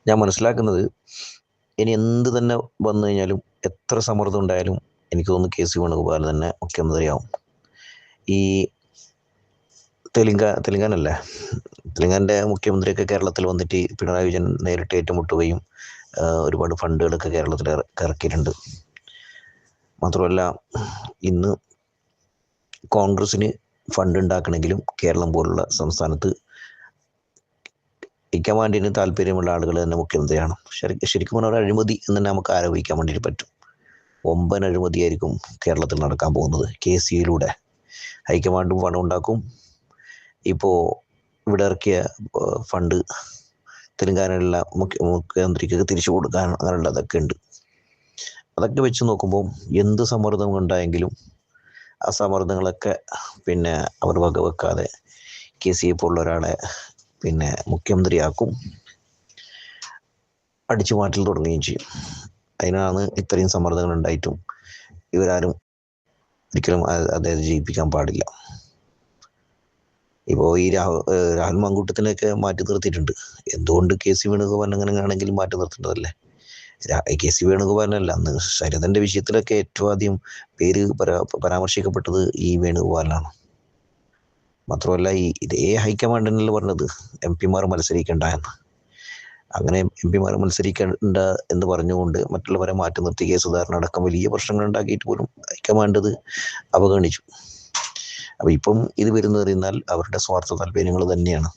ഞാൻ മനസ്സിലാക്കുന്നത് ഇനി എന്ത് തന്നെ വന്നു കഴിഞ്ഞാലും എത്ര സമ്മർദ്ദം ഉണ്ടായാലും എനിക്ക് തോന്നുന്നു കെ.സി. വേണുഗോപാൽ തന്നെ മുഖ്യമന്ത്രിയാവും. ഈ തെലുങ്കാനല്ലേ, തെലുങ്കാനൻ്റെ മുഖ്യമന്ത്രിയൊക്കെ കേരളത്തിൽ വന്നിട്ട് പിണറായി വിജയൻ നേരിട്ട് ഏറ്റുമുട്ടുകയും ഒരുപാട് ഫണ്ടുകളൊക്കെ കേരളത്തിൽ ഇറക്കിയിട്ടുണ്ട്. മാത്രമല്ല ഇന്ന് കോൺഗ്രസ്സിന് ഫണ്ട് ഉണ്ടാക്കണമെങ്കിലും കേരളം പോലുള്ള സംസ്ഥാനത്ത് ഹൈക്കമാൻഡിന് താല്പര്യമുള്ള ആളുകൾ തന്നെ മുഖ്യമന്ത്രിയാണ്. ശരിക്കും പറഞ്ഞാൽ ഒരു അഴിമതി എന്ന് തന്നെ നമുക്ക് ആരോപിക്കാൻ വേണ്ടിയിട്ട് പറ്റും. ഒമ്പൻ അഴിമതിയായിരിക്കും കേരളത്തിൽ നടക്കാൻ പോകുന്നത്. കെ.സി.യിലൂടെ ഹൈക്കമാൻഡും പണം ഉണ്ടാക്കും. ഇപ്പോൾ ഇവിടെ ഇറക്കിയ ഫണ്ട് തെലങ്കാനയിലുള്ള മുഖ്യമന്ത്രിക്ക് തിരിച്ചു കൊടുക്കാൻ അങ്ങനെയുള്ളതൊക്കെ ഉണ്ട്. അതൊക്കെ വെച്ച് നോക്കുമ്പോൾ എന്ത് സമ്മർദ്ദം ഉണ്ടായെങ്കിലും ആ സമ്മർദ്ദങ്ങളൊക്കെ അവർ വകവെക്കാതെ കെ.സി.യെ പോലുള്ള ഒരാളെ മുഖ്യമന്ത്രിയാക്കും, അടിച്ചു മാറ്റൽ തുടങ്ങുകയും ചെയ്യും. അതിനാണ് ഇത്രയും സമ്മർദ്ദങ്ങൾ ഉണ്ടായിട്ടും ഇവരാരും ഒരിക്കലും അദ്ദേഹത്തെ ജയിപ്പിക്കാൻ പാടില്ല. ഇപ്പോൾ ഈ രാഹുൽ മാങ്കൂട്ടത്തിനെയൊക്കെ മാറ്റി നിർത്തിയിട്ടുണ്ട്. എന്തുകൊണ്ട് കെ.സി. വേണുഗോപാൽ അങ്ങനെയാണെങ്കിൽ മാറ്റി നിർത്തേണ്ടതല്ലേ? കെ.സി. വേണുഗോപാലിനല്ല, അന്ന് ശരദന്റെ വിഷയത്തിലൊക്കെ ഏറ്റവും ആദ്യം പേര് പരാമർശിക്കപ്പെട്ടത് ഈ വേണുഗോപാലിനാണ്. മാത്രമല്ല ഇതേ ഹൈക്കമാൻഡിനല്ല പറഞ്ഞത് എം.പിമാർ മത്സരിക്കേണ്ട എന്ന്. അങ്ങനെ എം.പിമാർ മത്സരിക്കേണ്ട എന്ന് പറഞ്ഞുകൊണ്ട് മറ്റുള്ളവരെ മാറ്റി നിർത്തി കെ സുധാകരൻ അടക്കം വലിയ പ്രശ്നങ്ങൾ ഉണ്ടാക്കിയിട്ട് പോലും ഹൈക്കമാൻഡ് അത് അവഗണിച്ചു. അപ്പോൾ ഇപ്പം ഇത് വരുന്നത് പറഞ്ഞാൽ അവരുടെ സ്വാർത്ഥ താല്പര്യങ്ങൾ തന്നെയാണ്.